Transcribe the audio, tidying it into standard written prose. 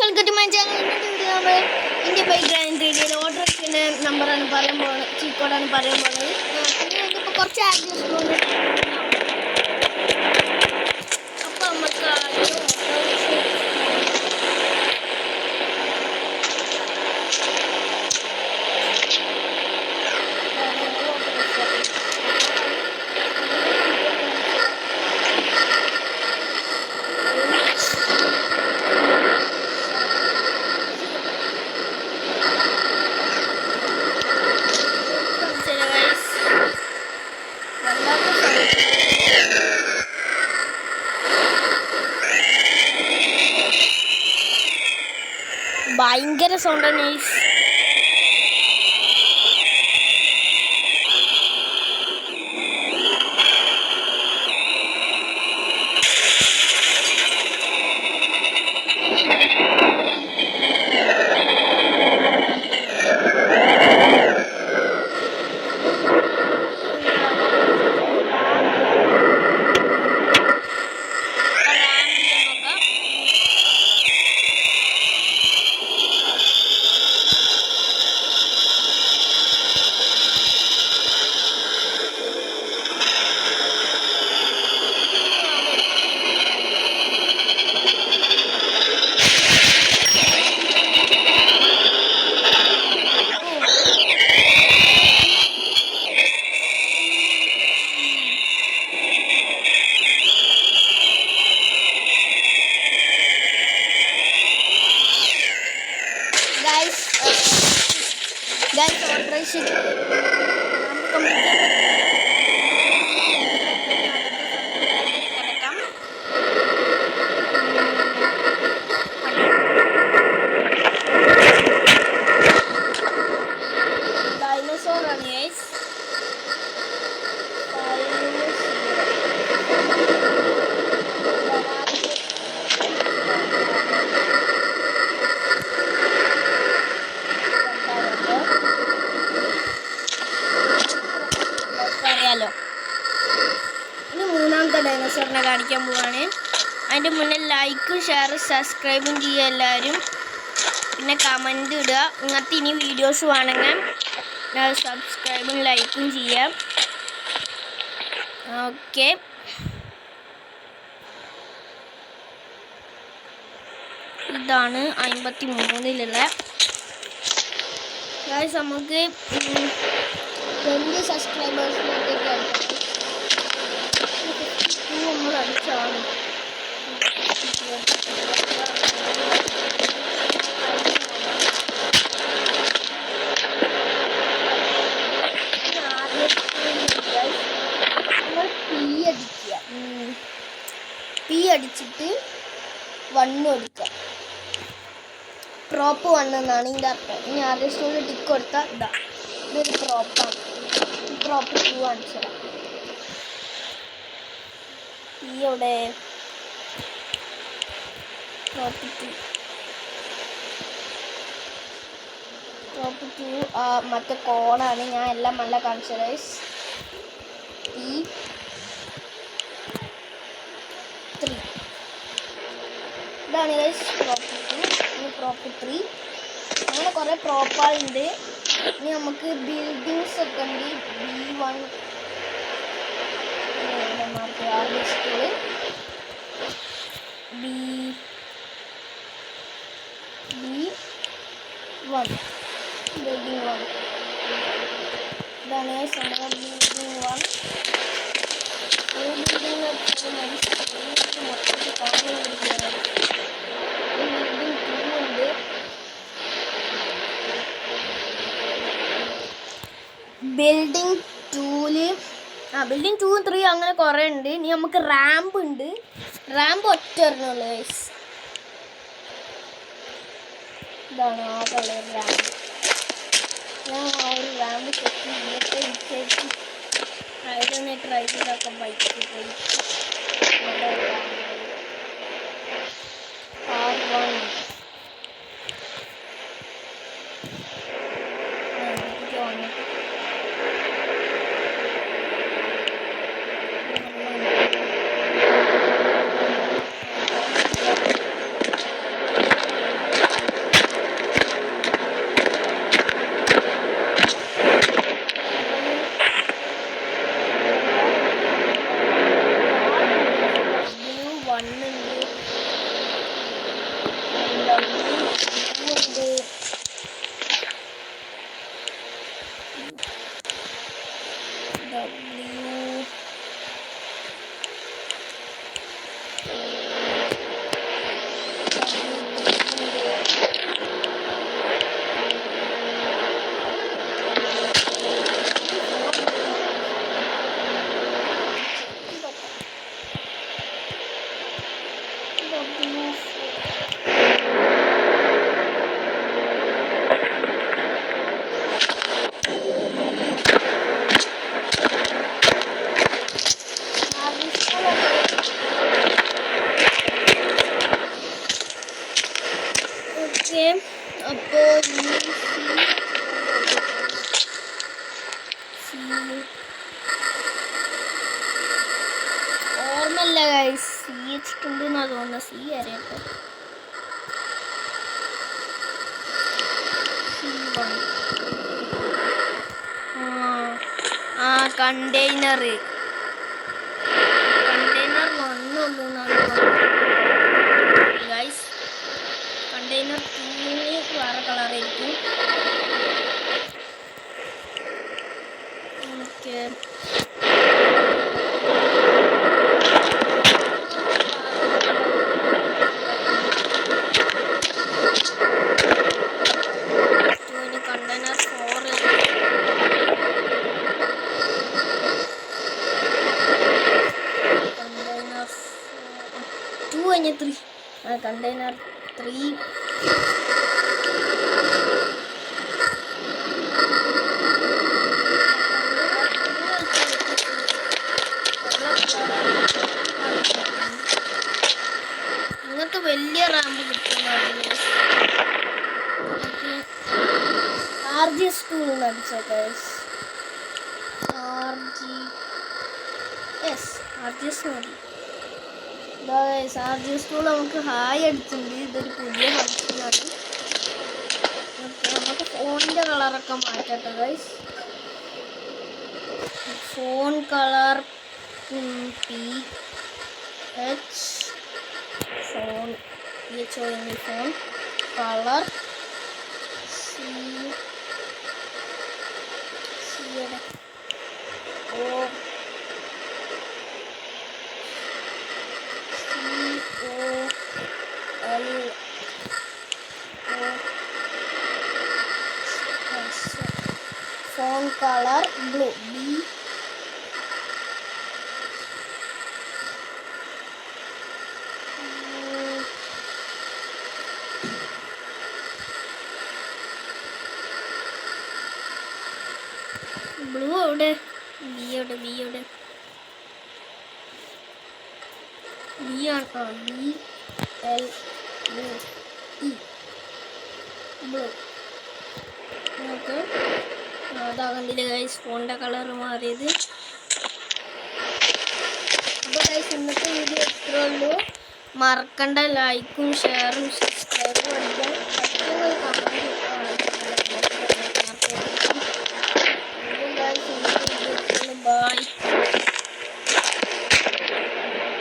Welcome to my channel. ഇന്നത്തെ video നമ്മൾ India bike grand 3D order ചെയ്യുന്ന നമ്പറാണ് പറയാൻ പോകുന്നത്, ചീക്കോടാണ് പറയാൻ പോകുന്നത്. പിന്നെ ഇതിപ്പോൾ കുറച്ച് ആക്ടിവിറ്റി അപ്പോൾ നമുക്ക് ഭയങ്കര സൗണ്ടാണ് nice. Guys, order should dinosaur ആണ് guys. ഇനി മൂന്നാമത്തെ ഡൈനോസറിനെ കാണിക്കാൻ പോവാണ്. അതിൻ്റെ മുന്നേ ലൈക്കും ഷെയറും സബ്സ്ക്രൈബും ചെയ്യുക എല്ലാവരും. പിന്നെ കമൻറ്റ് ഇടുക. ഇങ്ങനത്തെ ഇനി വീഡിയോസ് വേണമെങ്കിൽ സബ്സ്ക്രൈബും ലൈക്കും ചെയ്യാം. ഓക്കെ, ഇതാണ് 53-ലുള്ള ഗൈസ്. നമുക്ക് 20 സബ്സ്ക്രൈബേഴ്സിനൊക്കെ നമ്മൾ അടിച്ചാണ്. നമ്മൾ പി അടിച്ചിട്ട് 1 കൊടുക്കുക. പ്രോപ്പ് 1 എന്നാണ് ഇതിൻ്റെ അർത്ഥം. ഇനി ആദ്യം സ്റ്റോറിൽ ടിക്ക് കൊടുത്താൽ ഇതൊരു പ്രോപ്പാണ്. പ്രോപ്പ് 2 കാണിച്ചതാണ്. ഇവിടെ പ്രോപ്പ് 2 മറ്റേ കോണാണ്. ഞാൻ എല്ലാം നല്ല കാണിച്ചത്. E3 ഇതാണ് ഗൈസ് പ്രോപ്പ് 2. ഇനി പ്രോപ്പ് 3. അങ്ങനെ കുറേ പ്രോപ്പുകളുണ്ട്. ഇനി നമുക്ക് ബിൽഡിങ്സ് ഒക്കെ ഉണ്ട്. B1 B1 ബിൽഡിംഗ് 1 ഇതാണ് നമ്മുടെ ബിൽഡിംഗ് 1. ഒരു ബിൽഡിംഗ് മൊത്തത്തിൽ കാണുന്ന ബിൽഡിംഗ് 2 ഉണ്ട്. ബിൽഡിംഗ് 2-ല് ബിൽഡിംഗ് 2, 3 അങ്ങനെ കുറേ ഉണ്ട്. ഇനി നമുക്ക് റാമ്പ് ഉണ്ട്. റാമ്പ് ഒറ്റൊരെണ്ണുള്ളൂ ഗൈസ്. ഇതാണ് ആ കളർ റാമ്പ്. ഞാൻ ആ ഒരു റാമ്പ് സെറ്റ് ചെയ്തിട്ട് അതൊന്ന് ട്രൈ ചെയ്തൊക്കെ ബൈക്കിൽ പോയി. R1 ഓക്കെ, അപ്പോൾ ഓർമ്മല്ല ഗൈസ്, സി വെച്ചിട്ടുണ്ടെന്നാണ് തോന്നുന്നത്. സി അറിയട്ടെ. കണ്ടെയ്നർ വന്നുള്ളൂ എന്നാണ് ഗൈസ്. കണ്ടെയ്നർ 2 വേറെ കളറായിരിക്കും. ഓക്കെ, കണ്ടെയ്നർ 4 2 കഴിഞ്ഞ 3 കണ്ടെയ്നർ 3 അങ്ങനത്തെ വലിയ റാമ്പ് കിട്ടുന്നതാണ്. RGS 2 അടിച്ചോ ഗൈസ്. RGS മതി. RGS 2 നമുക്ക് ഹായ് അടിച്ചിട്ടുണ്ട്. ഇതൊരു പുതിയ ഫംഗ്ഷനാണ്. ഓക്കെ, നമുക്ക് ഫോണിൻ്റെ കളറൊക്കെ മാറ്റട്ടെ guys. Phone colour PH phone phone colour phone colour blue blue എവിടെ? ബിയോടെ ബി ആണ്. BLE blue. ഓക്കെ, അതാകണ്ടില്ല ഗൈസ് ഫോണിൻ്റെ കളർ മാറിയത്. അപ്പോൾ ഗൈസ് ഇന്നത്തെ വീഡിയോ ഇത്രേ ഉള്ളൂ. മറക്കണ്ട ലൈക്കും ഷെയറും സബ്സ്ക്രൈബും അടിക്കാൻ.